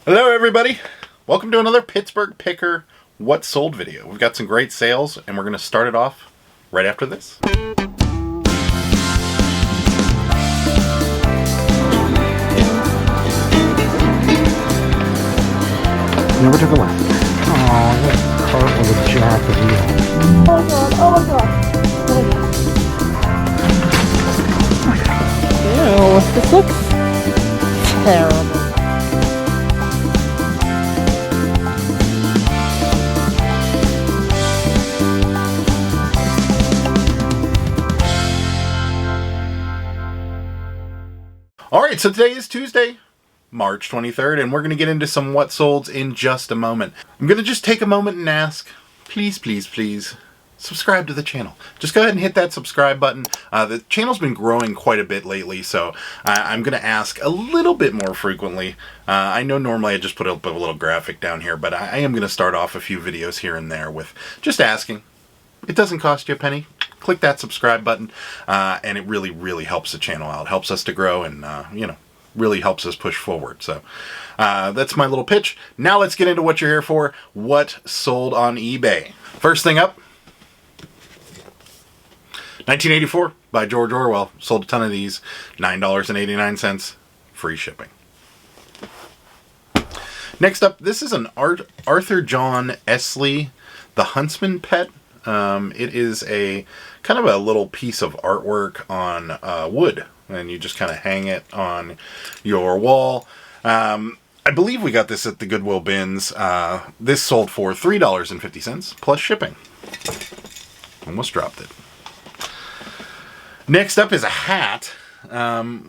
Hello everybody! Welcome to another Pittsburgh Picker What Sold video. We've got some great sales and we're going to start it off right after this. Never took a left. Oh, that cart was a jack of wheel. Oh god, oh god. Oh god. Ew, this looks terrible. Alright, so today is Tuesday, March 23rd, and we're going to get into some what solds in just a moment. I'm going to just take a moment and ask, please, subscribe to the channel. Just go ahead and hit that subscribe button. The channel's been growing quite a bit lately, so I'm going to ask a little bit more frequently. I know normally I just put up a little graphic down here, but I am going to start off a few videos here and there with just asking. It doesn't cost you a penny. Click that subscribe button, and it really helps the channel out. Helps us to grow and, really helps us push forward. So that's my little pitch. Now let's get into what you're here for. What sold on eBay? First thing up, 1984 by George Orwell. Sold a ton of these. $9.89, free shipping. Next up, this is an Arthur John Esley, the Huntsman pet. It is a kind of a little piece of artwork on wood, and you just kind of hang it on your wall. I believe we got this at the Goodwill bins. This sold for $3.50 plus shipping. Almost dropped it. Next up is a hat.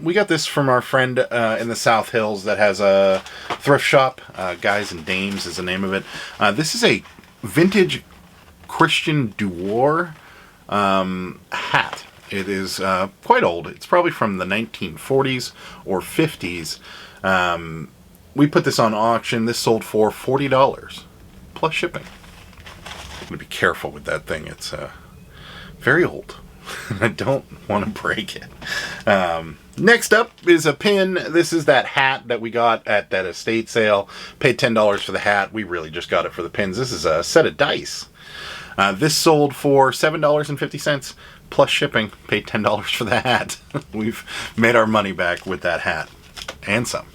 We got this from our friend in the South Hills that has a thrift shop. Guys and Dames is the name of it. This is a vintage Christian Dior hat. It is quite old. It's probably from the 1940s or 50s. We put this on auction. This sold for $40 plus shipping. I'm going to be careful with that thing. It's very old. I don't want to break it. Next up is a pin. This is that hat that we got at that estate sale. Paid $10 for the hat. We really just got it for the pins. This is a set of dice. This sold for $7.50 plus shipping. Paid $10 for the hat. We've made our money back with that hat and some.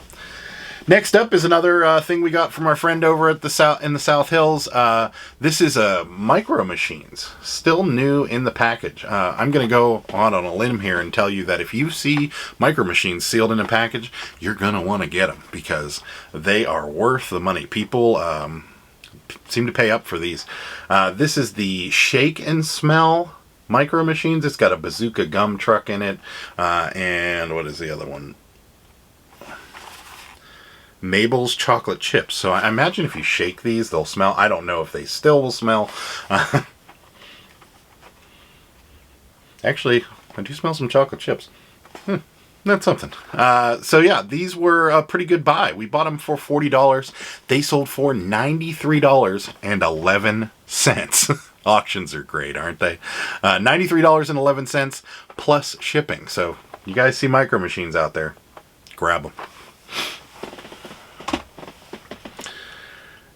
Next up is another thing we got from our friend over at the South Hills. This is a Micro Machines, still new in the package. I'm going to go on a limb here and tell you that if you see Micro Machines sealed in a package, you're going to want to get them because they are worth the money. People seem to pay up for these. This is the Shake and Smell Micro Machines. It's got a bazooka gum truck in it. And what is the other one? Mabel's chocolate chips. So I imagine if you shake these, they'll smell. I don't know if they still will smell. Actually, I do smell some chocolate chips. That's something. So yeah, these were a pretty good buy. We bought them for $40. They sold for $93.11. Auctions are great, aren't they? $93.11 plus shipping. So you guys see Micro Machines out there, grab them.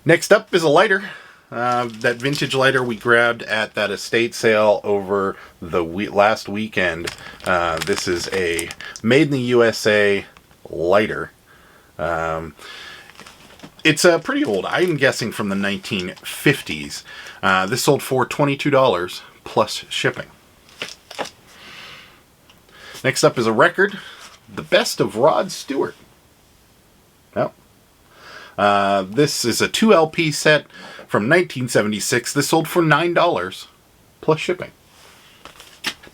Next up is a lighter. That vintage lighter we grabbed at that estate sale over the last weekend. This is a made in the USA lighter. It's pretty old. I'm guessing from the 1950s. This sold for $22 plus shipping. Next up is a record. The Best of Rod Stewart. Yep. This is a 2 LP set from 1976. This sold for $9 plus shipping.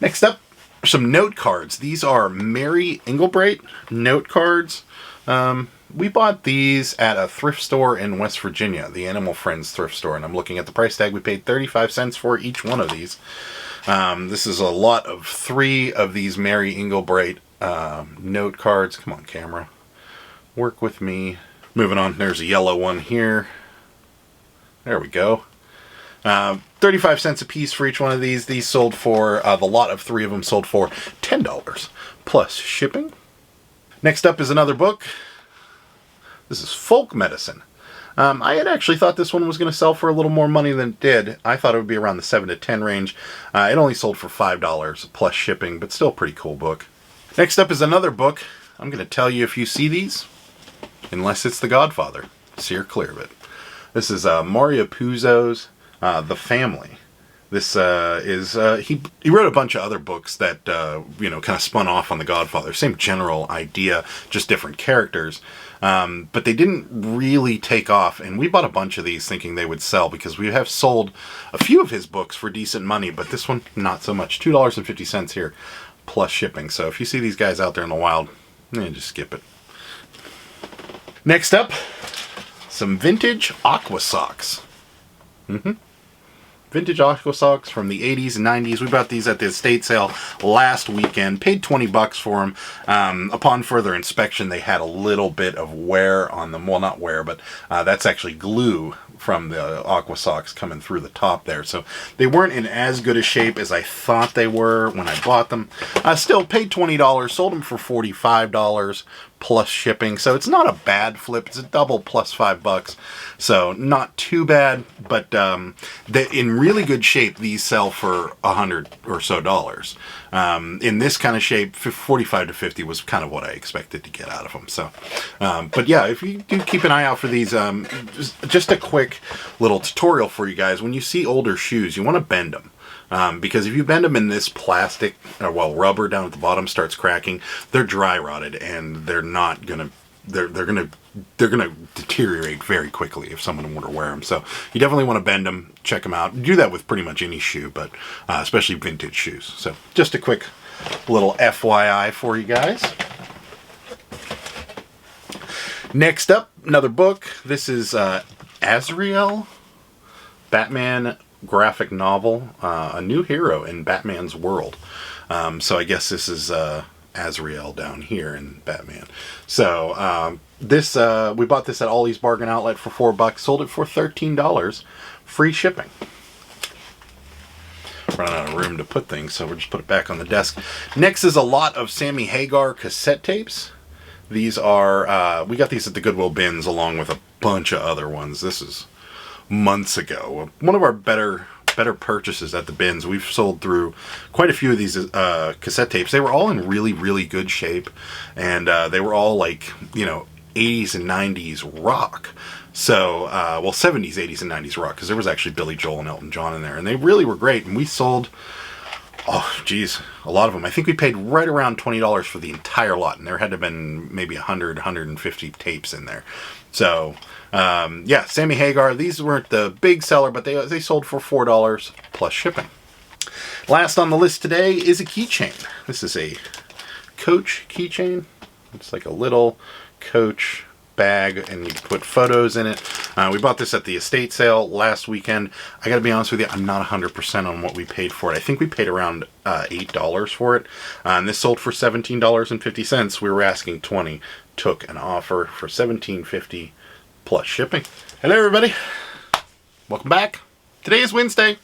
Next up, some note cards. These are Mary Engelbreit note cards. We bought these at a thrift store in West Virginia, the Animal Friends thrift store, and I'm looking at the price tag. We paid 35 cents for each one of these. This is a lot of 3 of these Mary Engelbreit note cards. Come on, camera. Work with me. Moving on, there's a yellow one here. There we go. 35 cents a piece for each one of these. These sold for, the lot of 3 of them sold for $10 plus shipping. Next up is another book. This is folk medicine. I had actually thought this one was going to sell for a little more money than it did. I thought it would be around the 7 to 10 range. It only sold for $5 plus shipping, but still a pretty cool book. Next up is another book. I'm going to tell you, if you see these, unless it's The Godfather, steer clear of it. This is Mario Puzo's The Family. This is he wrote a bunch of other books that kind of spun off on The Godfather. Same general idea, just different characters. But they didn't really take off, and we bought a bunch of these thinking they would sell because we have sold a few of his books for decent money, but this one not so much. $2.50 here plus shipping. So if you see these guys out there in the wild, just skip it. Next up, some vintage aqua socks. Vintage aqua socks from the 80s and 90s. We bought these at the estate sale last weekend. Paid $20 for them. Upon further inspection, they had a little bit of wear on them. Well, not wear, but that's actually glue from the aqua socks coming through the top there. So they weren't in as good a shape as I thought they were when I bought them. Still paid $20. Sold them for $45 plus shipping. So it's not a bad flip. It's a double plus $5. So not too bad, but in really good shape, these sell for $100 or so. In this kind of shape, 45 to 50 was kind of what I expected to get out of them. So, but yeah, if you do keep an eye out for these, just a quick little tutorial for you guys. When you see older shoes, you want to bend them. Because if you bend them in this plastic, rubber down at the bottom starts cracking, they're dry rotted and they're not gonna, they're gonna deteriorate very quickly if someone were to wear them. So you definitely want to bend them, check them out. Do that with pretty much any shoe, but especially vintage shoes. So just a quick little FYI for you guys. Next up, another book. This is Azrael, Batman graphic novel, a new hero in Batman's world. So I guess this is Azrael down here in Batman. So this we bought this at Ollie's Bargain Outlet for $4. Sold it for $13, free shipping. Running out of room to put things, so we'll just put it back on the desk. Next is a lot of Sammy Hagar cassette tapes. These are we got these at the Goodwill bins along with a bunch of other ones. This is months ago. One of our better purchases at the bins. We've sold through quite a few of these cassette tapes. They were all in really, really good shape, and they were all like, 80s and 90s rock. So, 70s, 80s, and 90s rock, because there was actually Billy Joel and Elton John in there, and they really were great, and we sold, a lot of them. I think we paid right around $20 for the entire lot, and there had to have been maybe 100, 150 tapes in there. So, Sammy Hagar, these weren't the big seller, but they sold for $4 plus shipping. Last on the list today is a keychain. This is a Coach keychain. It's like a little Coach bag, and you can put photos in it. We bought this at the estate sale last weekend. I gotta be honest with you, I'm not 100% on what we paid for it. I think we paid around $8 for it, and this sold for $17.50. We were asking $20. Took an offer for $17.50 plus shipping. Hello everybody, welcome back. Today is Wednesday,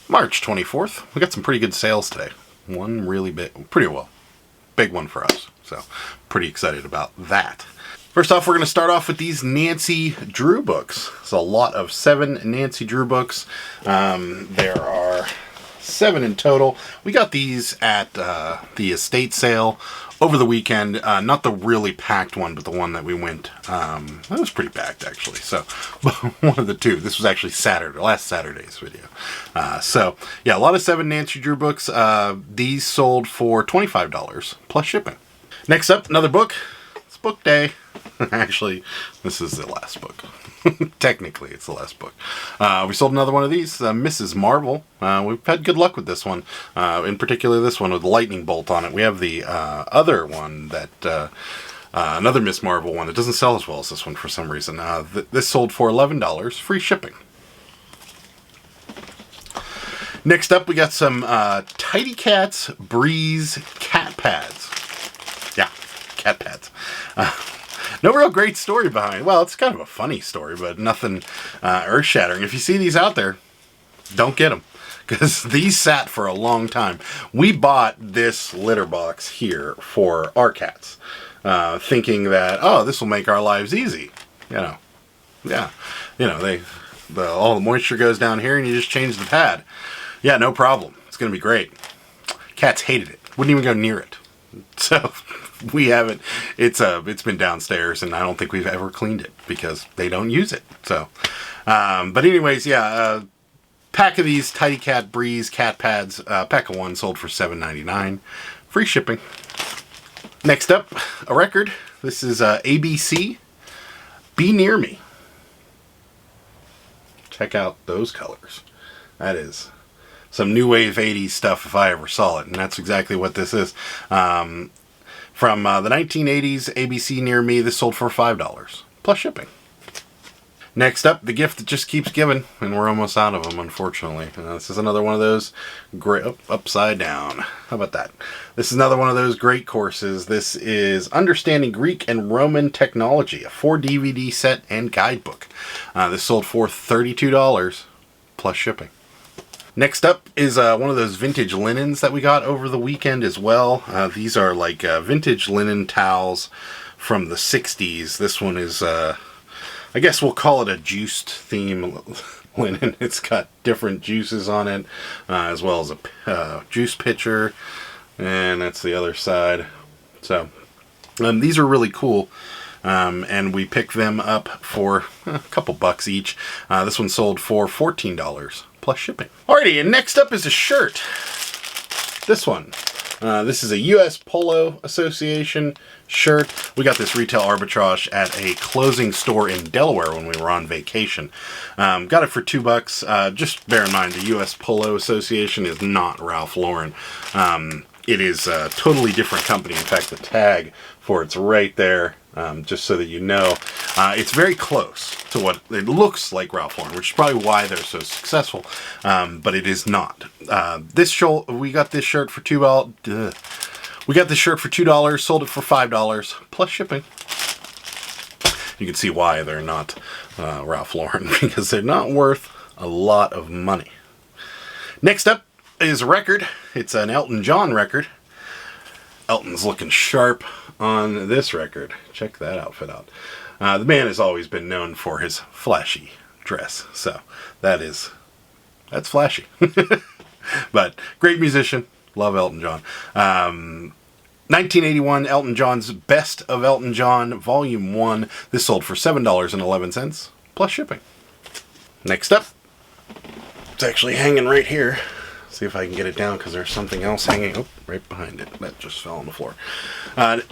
March 24th. We got some pretty good sales today. One really big one for us, so pretty excited about that. First off, we're going to start off with these Nancy Drew books. It's a lot of 7 Nancy Drew books. There are 7 in total. We got these at the estate sale over the weekend. Not the really packed one, but the one that we went. That was pretty packed, actually. So, one of the two. This was actually last Saturday's video. A lot of 7 Nancy Drew books. These sold for $25 plus shipping. Next up, another book. It's book day. Actually, this is the last book. Technically, it's the last book. We sold another one of these, Mrs. Marvel. We've had good luck with this one. In particular, this one with the lightning bolt on it. We have the other one that... another Miss Marvel one that doesn't sell as well as this one for some reason. This sold for $11, free shipping. Next up, we got some Tidy Cats Breeze cat pads. Yeah, cat pads. No real great story behind it. Well, it's kind of a funny story, but nothing earth-shattering. If you see these out there, don't get them, because these sat for a long time. We bought this litter box here for our cats. thinking that, oh, this will make our lives easy. Yeah, all the moisture goes down here and you just change the pad. Yeah, no problem. It's going to be great. Cats hated it. Wouldn't even go near it. So we haven't. It's been downstairs, and I don't think we've ever cleaned it because they don't use it. So, but anyways, yeah. Pack of these Tidy Cat Breeze cat pads. Pack of 1 sold for $7.99. Free shipping. Next up, a record. This is ABC. Be Near Me. Check out those colors. That is some new wave 80s stuff if I ever saw it, and that's exactly what this is. From the 1980s, ABC Near Me, this sold for $5, plus shipping. Next up, the gift that just keeps giving, and we're almost out of them, unfortunately. This is another one of those great, upside down. How about that? This is another one of those great courses. This is Understanding Greek and Roman Technology, a 4 DVD set and guidebook. This sold for $32, plus shipping. Next up is one of those vintage linens that we got over the weekend as well. These are like vintage linen towels from the 60s. This one is, I guess we'll call it a juiced theme linen. It's got different juices on it, as well as a juice pitcher, and that's the other side. So these are really cool. And we picked them up for a couple bucks each. This one sold for $14 plus shipping. Alrighty, and next up is a shirt. This one. This is a U.S. Polo Association shirt. We got this retail arbitrage at a clothing store in Delaware when we were on vacation. Got it for $2. Just bear in mind, the U.S. Polo Association is not Ralph Lauren. It is a totally different company. In fact, the tag for it's right there. Just so that you know, it's very close to what it looks like Ralph Lauren, which is probably why they're so successful, but it is not. We got this shirt for $2. We got this shirt for $2, sold it for $5 plus shipping. You can see why they're not Ralph Lauren, because they're not worth a lot of money. Next up is a record. It's an Elton John record. Elton's looking sharp on this record. Check that outfit out. The man has always been known for his flashy dress, so that's flashy. But great musician. Love Elton John. 1981, Elton John's Best of Elton John, Volume 1. This sold for $7.11, plus shipping. Next up, it's actually hanging right here. See if I can get it down, because there's something else hanging right behind it. That just fell on the floor.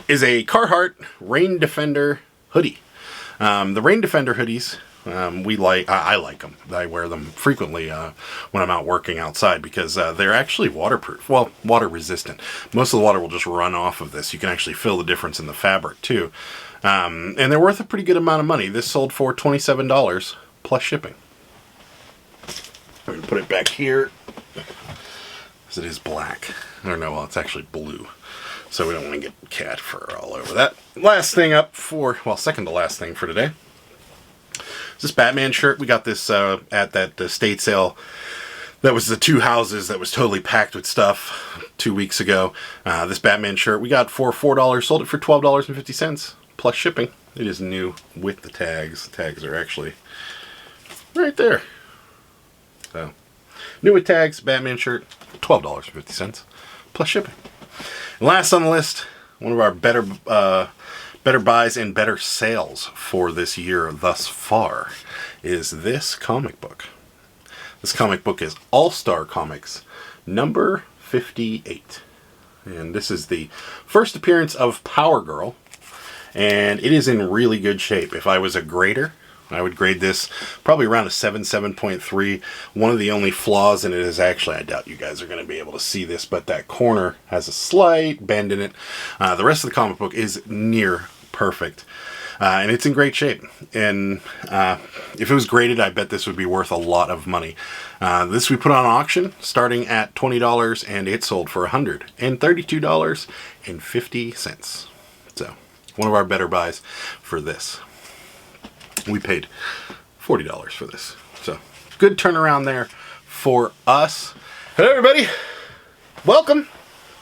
Is a Carhartt Rain Defender hoodie. The Rain Defender hoodies, I like them. I wear them frequently when I'm out working outside, because they're actually waterproof. Well, water resistant. Most of the water will just run off of this. You can actually feel the difference in the fabric too. And they're worth a pretty good amount of money. This sold for $27 plus shipping. I'm going to put it back here, because it is black. Or no, well, it's actually blue. So we don't want to get cat fur all over that. Last thing up second to last thing for today. Is this Batman shirt. We got this at that estate sale. That was the two houses that was totally packed with stuff 2 weeks ago. This Batman shirt we got for $4. Sold it for $12.50 plus shipping. It is new with the tags. The tags are actually right there. So, new with tags, Batman shirt, $12.50 plus shipping. And last on the list, one of our better buys and better sales for this year thus far is this comic book. This comic book is All-Star Comics number 58. And this is the first appearance of Power Girl. And it is in really good shape. If I was a grader, I would grade this probably around a 7.3. One of the only flaws in it is actually, I doubt you guys are going to be able to see this, but that corner has a slight bend in it. The rest of the comic book is near perfect. And it's in great shape. And if it was graded, I bet this would be worth a lot of money. This we put on auction starting at $20, and it sold for $132.50. So, one of our better buys for this. We paid $40 for this. So, good turnaround there for us. Hello, everybody. Welcome.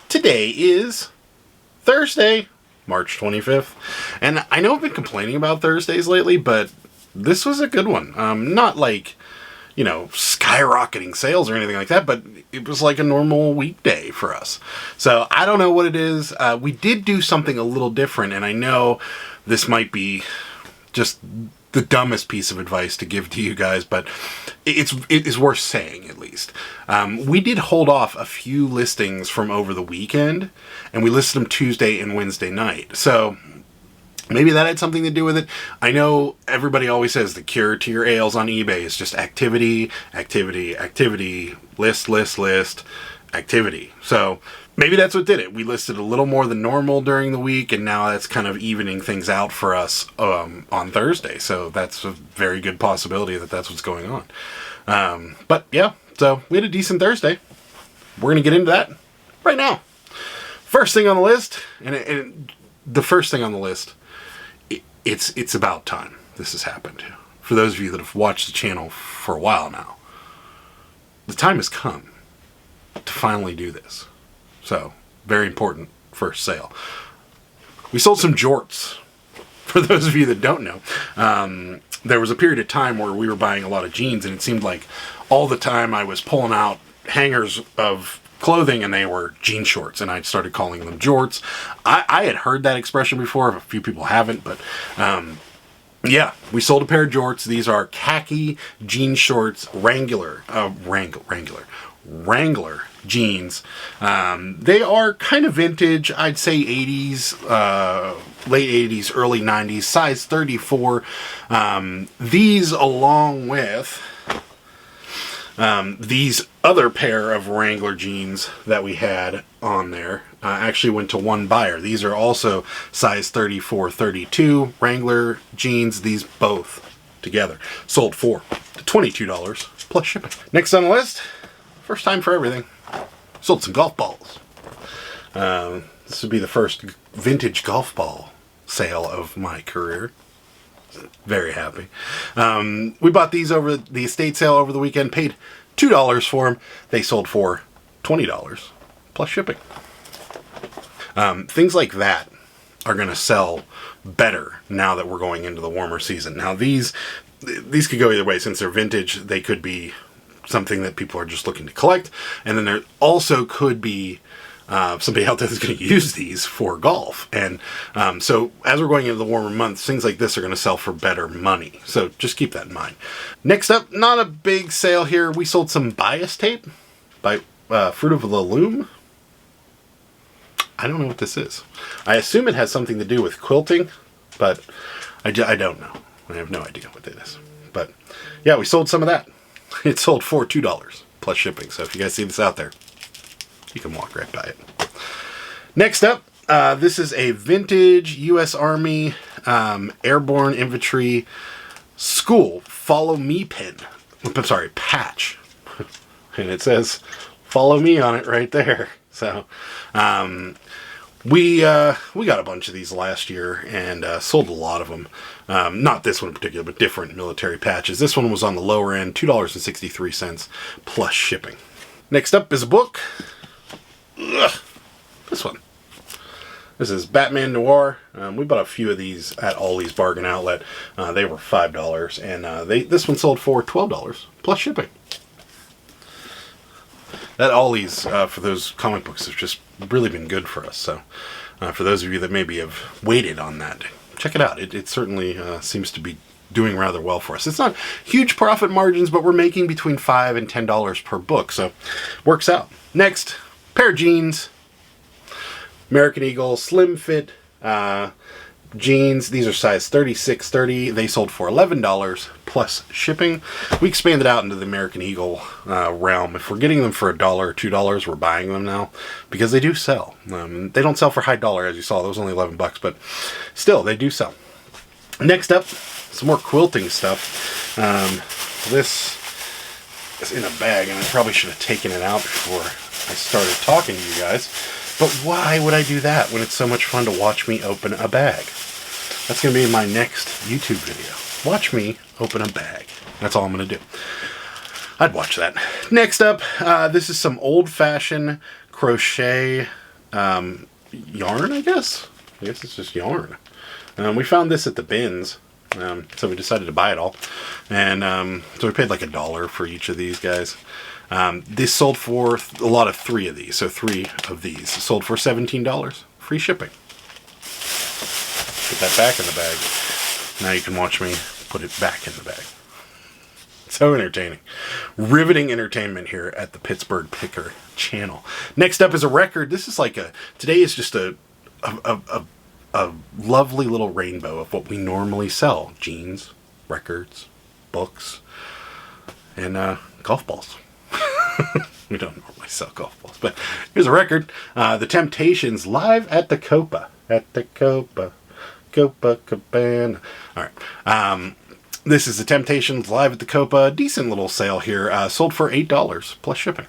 Today is Thursday, March 25th. And I know I've been complaining about Thursdays lately, but this was a good one. Not like, skyrocketing sales or anything like that, but it was like a normal weekday for us. So I don't know what it is. We did do something a little different, and I know this might be just the dumbest piece of advice to give to you guys, but it is worth saying at least. We did hold off a few listings from over the weekend, and we listed them Tuesday and Wednesday night. So maybe that had something to do with it. I know everybody always says the cure to your ails on eBay is just activity, activity, activity, list, list, list, activity. So maybe that's what did it. We listed a little more than normal during the week, and now that's kind of evening things out for us on Thursday. So that's a very good possibility that that's what's going on. But yeah, so we had a decent Thursday. We're going to get into that right now. First thing on the list, and the first thing on the list, it's about time this has happened. For those of you that have watched the channel for a while now, the time has come to finally do this. So, very important first sale. We sold some jorts. For those of you that don't know, there was a period of time where we were buying a lot of jeans, and it seemed like all the time I was pulling out hangers of clothing and they were jean shorts, and I started calling them jorts. I had heard that expression before. A few people haven't, but yeah, we sold a pair of jorts. These are khaki jean shorts, Wrangler jeans. They are kind of vintage, I'd say 80s, late 80s, early 90s, size 34. These along with these other pair of Wrangler jeans that we had on there actually went to one buyer. These are also size 34, 32 Wrangler jeans. These both together sold for $22 plus shipping. Next on the list, first time for everything, sold some golf balls. This would be the first vintage golf ball sale of my career. Very happy. We bought these over the estate sale over the weekend, paid $2 for them. They sold for $20 plus shipping. Things like that are going to sell better now that we're going into the warmer season. Now these could go either way. Since they're vintage, they could be something that people are just looking to collect, and then there also could be somebody out there that's going to use these for golf. And so as we're going into the warmer months, things like this are going to sell for better money. So just keep that in mind. Next up, not a big sale here. We sold some bias tape by Fruit of the Loom. I don't know what this is. I assume it has something to do with quilting, but I don't know. I have no idea what it is. But yeah, we sold some of that. It sold for $2 plus shipping. So if you guys see this out there, you can walk right by it. Next up, this is a vintage U.S. Army Airborne Infantry School Follow Me pin. I'm sorry, patch. And it says follow me on it right there. So we got a bunch of these last year and sold a lot of them. Not this one in particular, but different military patches. This one was on the lower end, $2.63 plus shipping. Next up is a book. Ugh, this one. This is Batman Noir. We bought a few of these at Ollie's Bargain Outlet. They were $5, and this one sold for $12 plus shipping. That Ollie's for those comic books has just really been good for us. So for those of you that maybe have waited on that, check it out. It certainly seems to be doing rather well for us. It's not huge profit margins, but we're making between $5 and $10 per book, so works out. Next, pair of jeans, American Eagle Slim Fit jeans. These are size 36-30. They sold for $11 plus shipping. We expanded out into the American Eagle realm. If we're getting them for $1 or $2, we're buying them now because they do sell. They don't sell for high dollar, as you saw. Those were only $11, but still, they do sell. Next up, some more quilting stuff. This is in a bag, and I probably should have taken it out before I started talking to you guys. But why would I do that when it's so much fun to watch me open a bag? That's going to be my next YouTube video. Watch me open a bag. That's all I'm going to do. I'd watch that. Next up, this is some old-fashioned crochet yarn, I guess. I guess it's just yarn. We found this at the bins, so we decided to buy it all. And so we paid like $1 for each of these guys. This sold for a lot of 3 of these, so 3 of these sold for $17. Free shipping. Put that back in the bag. Now you can watch me put it back in the bag. So entertaining. Riveting entertainment here at the Pittsburgh Picker channel. Next up is a record. This is like today is just a lovely little rainbow of what we normally sell. Jeans, records, books, and golf balls. We don't normally sell golf balls, but here's a record. The Temptations live at the Copa. At the Copacabana. All right. This is the Temptations live at the Copa. Decent little sale here. Sold for $8 plus shipping.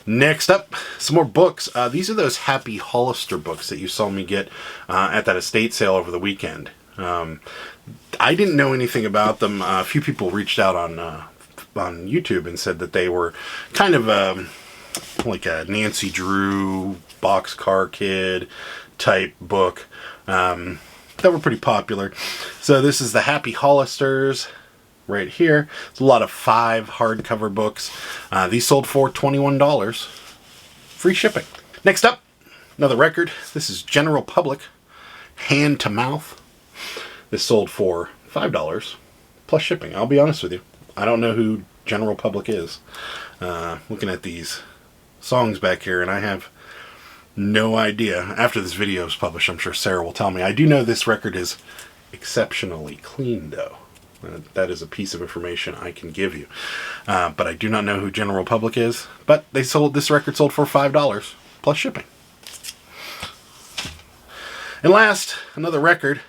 Next up, some more books. These are those Happy Hollister books that you saw me get at that estate sale over the weekend. I didn't know anything about them. A few people reached out on YouTube and said that they were kind of like a Nancy Drew Boxcar Kid type book that were pretty popular. So this is the Happy Hollisters right here. It's a lot of 5 hardcover books. These sold for $21. Free shipping. Next up, another record. This is General Public, Hand to Mouth. This sold for $5 plus shipping. I'll be honest with you, I don't know who General Public is. Looking at these songs back here, and I have no idea. After this video is published, I'm sure Sarah will tell me. I do know this record is exceptionally clean, though. That is a piece of information I can give you. But I do not know who General Public is. But this record sold for $5 plus shipping. And last, another record.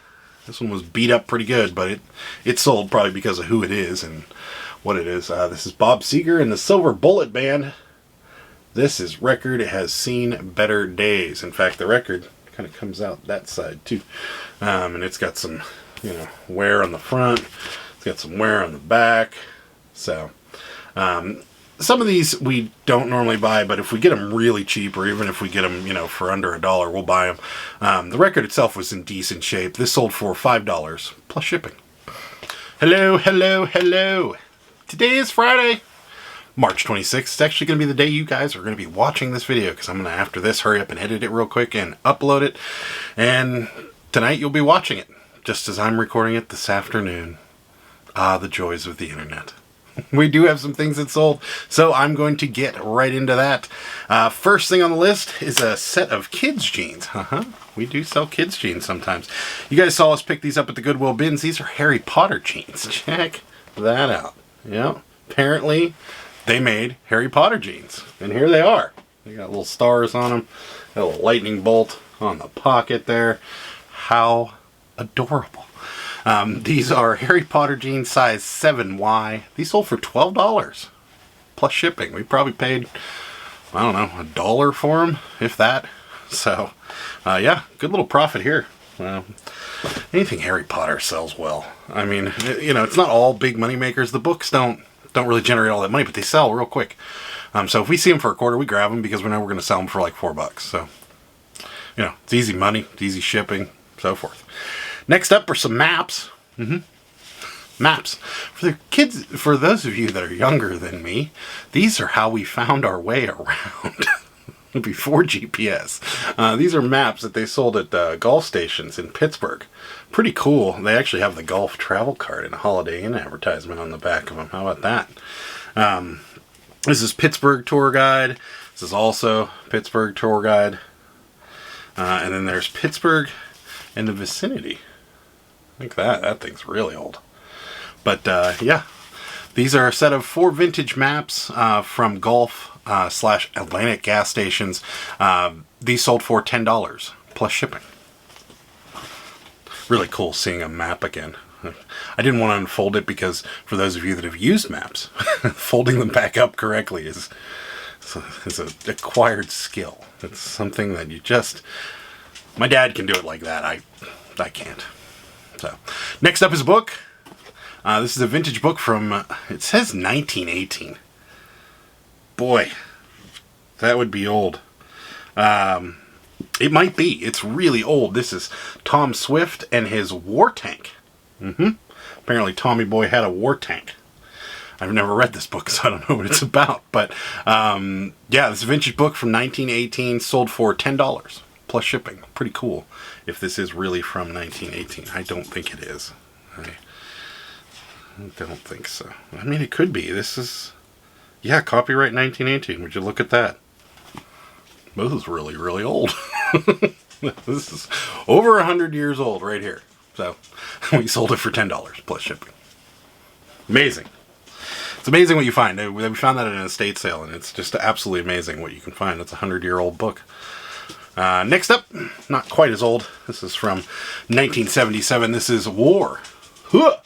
This one was beat up pretty good, but it sold probably because of who it is and what it is. This is Bob Seger and the Silver Bullet Band. This record has seen better days. In fact, the record kind of comes out that side too. And it's got some, wear on the front. It's got some wear on the back. So, some of these we don't normally buy, but if we get them really cheap, or even if we get them, for under $1, we'll buy them. The record itself was in decent shape. This sold for $5 plus shipping. Hello, hello, hello. Today is Friday, March 26th. It's actually going to be the day you guys are going to be watching this video, because I'm going to, after this, hurry up and edit it real quick and upload it. And tonight you'll be watching it, just as I'm recording it this afternoon. Ah, the joys of the internet. We do have some things that sold, so I'm going to get right into that. First thing on the list is a set of kids' jeans. We do sell kids' jeans sometimes. You guys saw us pick these up at the Goodwill bins. These are Harry Potter jeans. Check that out. Yeah, apparently they made Harry Potter jeans, and here they are. They got little stars on them, got a little lightning bolt on the pocket there. How adorable. These are Harry Potter jeans, size 7Y. These sold for $12 plus shipping. We probably paid, I don't know, $1 for them, if that. So, yeah, good little profit here. Anything Harry Potter sells well. I mean, it's not all big money makers. The books don't really generate all that money, but they sell real quick. So if we see them for $0.25, we grab them because we know we're going to sell them for like $4. So, it's easy money, it's easy shipping, so forth. Next up are some maps. Maps. For the kids, for those of you that are younger than me, these are how we found our way around before GPS. These are maps that they sold at golf stations in Pittsburgh. Pretty cool. They actually have the golf travel card and a Holiday Inn advertisement on the back of them. How about that? This is Pittsburgh Tour Guide. This is also Pittsburgh Tour Guide. And then there's Pittsburgh and the vicinity. Look at that. That thing's really old. But, yeah. These are a set of 4 vintage maps from Gulf / Atlantic gas stations. These sold for $10 plus shipping. Really cool seeing a map again. I didn't want to unfold it because for those of you that have used maps, folding them back up correctly is an acquired skill. It's something that you just... My dad can do it like that. I can't. So, next up is a book. This is a vintage book from, it says 1918. Boy, that would be old. It might be. It's really old. This is Tom Swift and his war tank. Apparently Tommy Boy had a war tank. I've never read this book, so I don't know what it's about. But, yeah, this is a vintage book from 1918, sold for $10 plus shipping. Pretty cool if this is really from 1918. I don't think it is. I don't think so. I mean, it could be. This is, yeah, copyright 1918. Would you look at that? This is really, really old. This is over 100 years old right here. So, we sold it for $10 plus shipping. Amazing. It's amazing what you find. We found that at an estate sale, and it's just absolutely amazing what you can find. It's a 100-year-old book. Next up, not quite as old. This is from 1977. This is War. Huh!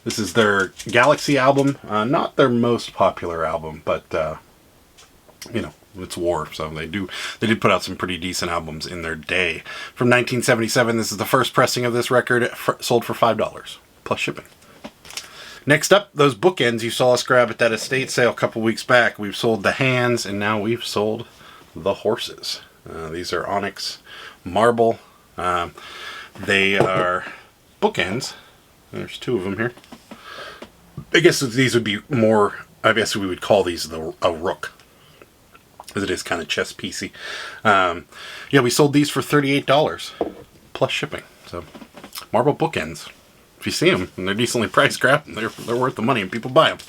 This is their Galaxy album. Not their most popular album, but, you know, it's War, so they did put out some pretty decent albums in their day. From 1977, this is the first pressing of this record, sold for $5 plus shipping. Next up, those bookends you saw us grab at that estate sale a couple weeks back. We've sold the hands, and now we've sold the horses. These are onyx marble. They are bookends. There's two of them here. I guess these would be more, I guess we would call these a rook, because it is kind of chess piecey. Yeah, we sold these for $38 plus shipping. So, marble bookends. If you see them and they're decently priced, grab them. They're worth the money and people buy them.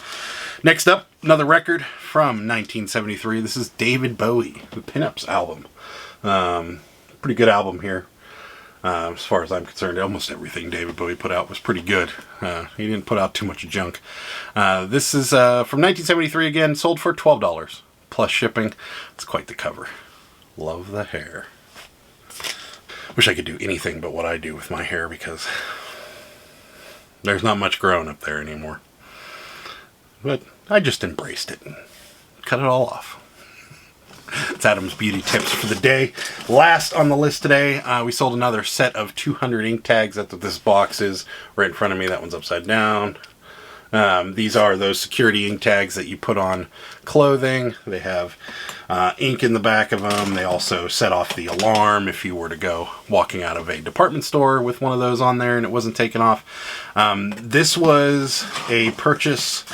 Next up, another record from 1973. This is David Bowie, the Pinups album. Pretty good album here. As far as I'm concerned, almost everything David Bowie put out was pretty good. He didn't put out too much junk. This is from 1973 again, sold for $12 plus shipping. It's quite the cover. Love the hair. Wish I could do anything but what I do with my hair, because there's not much growing up there anymore. But I just embraced it and cut it all off. It's Adam's beauty tips for the day. Last on the list today, we sold another set of 200 ink tags. That's what this box is right in front of me. That one's upside down. These are those security ink tags that you put on clothing. They have ink in the back of them. They also set off the alarm if you were to go walking out of a department store with one of those on there and it wasn't taken off. This was a purchase.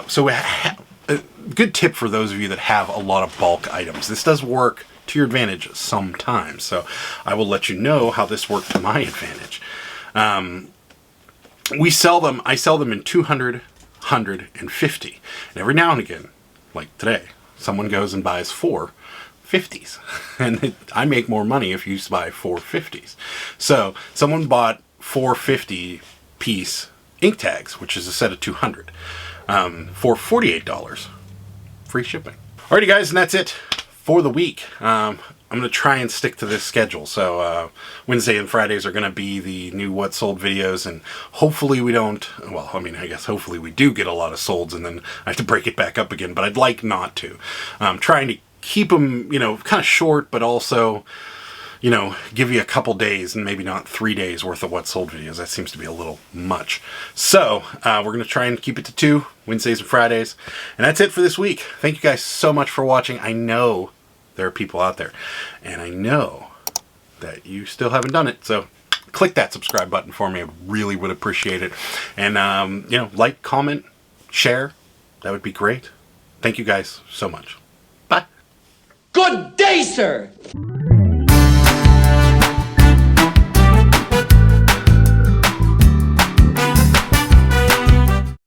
So a good tip for those of you that have a lot of bulk items. This does work to your advantage sometimes. So I will let you know how this worked to my advantage. I sell them in 200, 100, and 50. And every now and again, like today, someone goes and buys 4 50s. And I make more money if you buy 4 50s. So someone bought 4 50-piece ink tags, which is a set of 200, for $48. Free shipping. Alrighty guys, and that's it for the week. I'm going to try and stick to this schedule. So Wednesday and Fridays are going to be the new What Sold videos, and hopefully we don't, well, I mean, I guess hopefully we do get a lot of solds and then I have to break it back up again, but I'd like not to. I'm trying to keep them, you know, kind of short, but also, you know, give you a couple days and maybe not 3 days worth of What Sold videos. That seems to be a little much. So we're going to try and keep it to 2 Wednesdays and Fridays. And that's it for this week. Thank you guys so much for watching. I know there are people out there, and I know that you still haven't done it, so click that subscribe button for me. I really would appreciate it. And, you know, like, comment, share. That would be great. Thank you guys so much. Bye. Good day, sir!